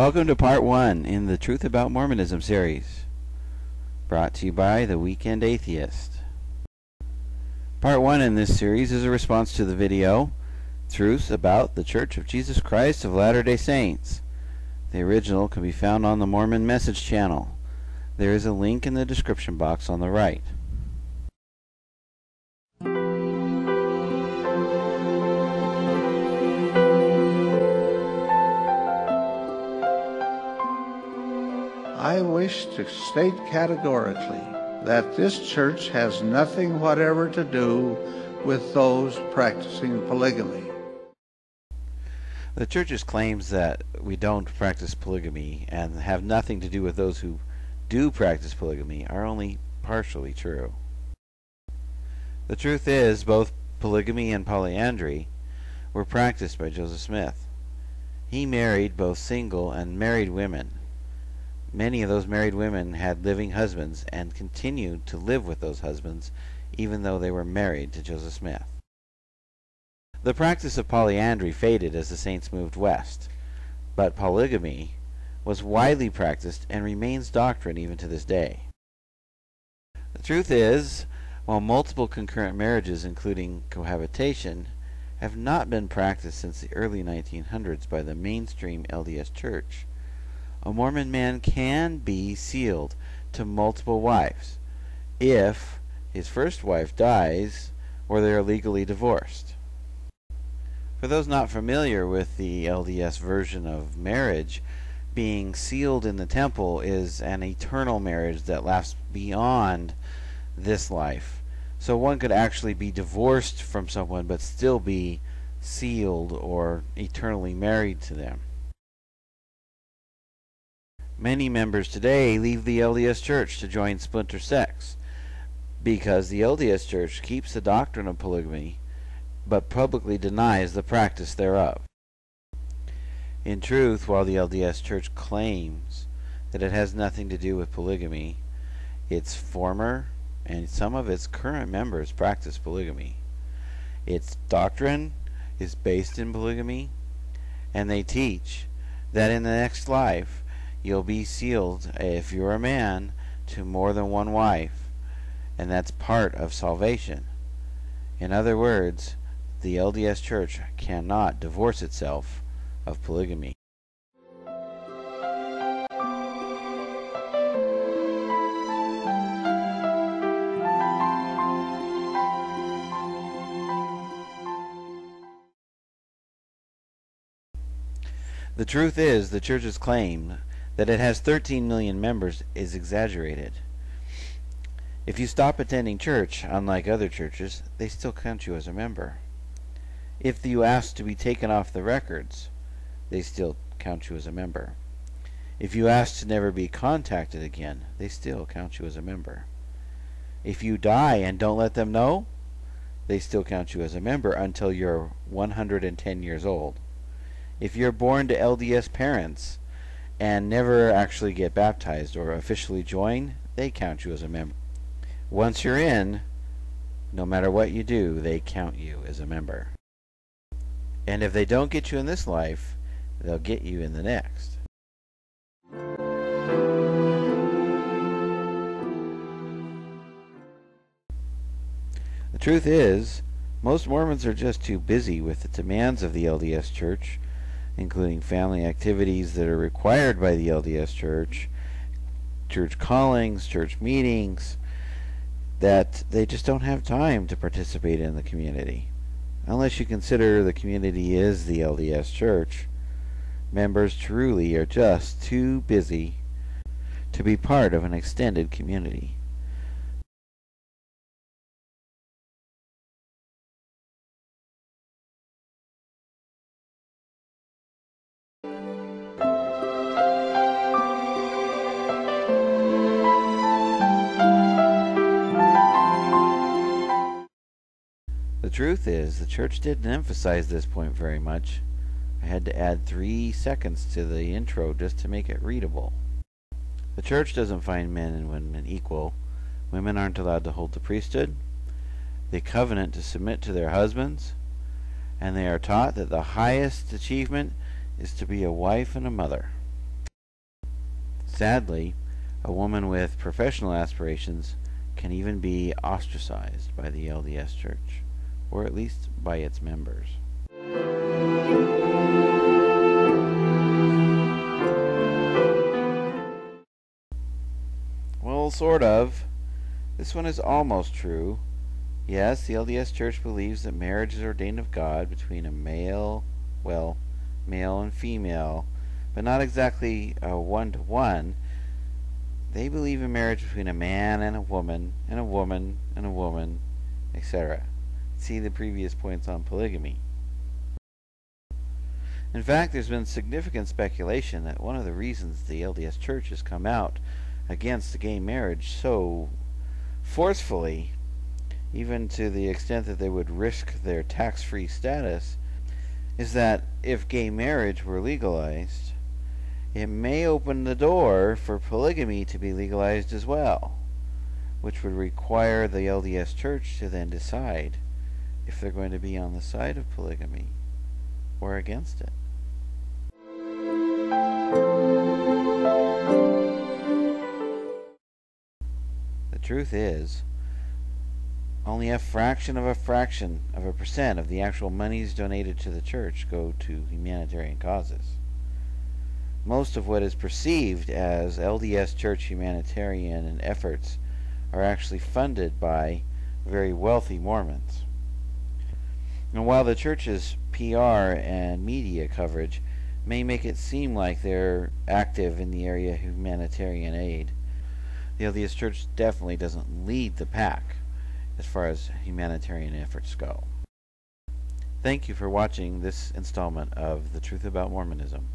Welcome to Part 1 in the Truth About Mormonism series, brought to you by The Weekend Atheist. Part 1 in this series is a response to the video, Truths About the Church of Jesus Christ of Latter-day Saints. The original can be found on the Mormon Message channel. There is a link in the description box on the right. I wish to state categorically that this church has nothing whatever to do with those practicing polygamy. The church's claims that we don't practice polygamy and have nothing to do with those who do practice polygamy are only partially true. The truth is, both polygamy and polyandry were practiced by Joseph Smith. He married both single and married women. Many of those married women had living husbands and continued to live with those husbands even though they were married to Joseph Smith. The practice of polyandry faded as the saints moved west, but polygamy was widely practiced and remains doctrine even to this day. The truth is, while multiple concurrent marriages, including cohabitation, have not been practiced since the early 1900s by the mainstream LDS Church, a Mormon man can be sealed to multiple wives if his first wife dies or they are legally divorced. For those not familiar with the LDS version of marriage, being sealed in the temple is an eternal marriage that lasts beyond this life. So one could actually be divorced from someone but still be sealed or eternally married to them. Many members today leave the LDS Church to join splinter sects because the LDS Church keeps the doctrine of polygamy but publicly denies the practice thereof. In truth, while the LDS Church claims that it has nothing to do with polygamy, its former and some of its current members practice polygamy. Its doctrine is based in polygamy, and they teach that in the next life you'll be sealed, if you're a man, to more than one wife, and that's part of salvation. In other words, the LDS Church cannot divorce itself of polygamy. The truth is, the Church's claim that it has 13 million members is exaggerated. If you stop attending church, unlike other churches, they still count you as a member. If you ask to be taken off the records, they still count you as a member. If you ask to never be contacted again, they still count you as a member. If you die and don't let them know, they still count you as a member until you're 110 years old. If you're born to LDS parents and never actually get baptized or officially join, they count you as a member. Once you're in, no matter what you do, they count you as a member. And if they don't get you in this life, they'll get you in the next. The truth is, most Mormons are just too busy with the demands of the LDS Church, including family activities that are required by the LDS Church, church callings, church meetings, that they just don't have time to participate in the community. Unless you consider the community is the LDS Church, members truly are just too busy to be part of an extended community. The truth is, the church didn't emphasize this point very much. I had to add 3 seconds to the intro just to make it readable. The church doesn't find men and women equal. Women aren't allowed to hold the priesthood. They covenant to submit to their husbands. And they are taught that the highest achievement is to be a wife and a mother. Sadly, a woman with professional aspirations can even be ostracized by the LDS Church, or at least by its members. Well, sort of. This one is almost true. Yes, the LDS Church believes that marriage is ordained of God between a male and female, but not exactly a one-to-one. They believe in marriage between a man and a woman, and a woman and a woman, etc. See the previous points on polygamy. In fact, there's been significant speculation that one of the reasons the LDS Church has come out against gay marriage so forcefully, even to the extent that they would risk their tax-free status, is that if gay marriage were legalized, it may open the door for polygamy to be legalized as well, which would require the LDS Church to then decide if they're going to be on the side of polygamy or against it. The truth is, only a fraction of a percent of the actual monies donated to the church go to humanitarian causes. Most of what is perceived as LDS Church humanitarian efforts are actually funded by very wealthy Mormons. And while the church's PR and media coverage may make it seem like they're active in the area of humanitarian aid, the LDS Church definitely doesn't lead the pack as far as humanitarian efforts go. Thank you for watching this installment of The Truth About Mormonism.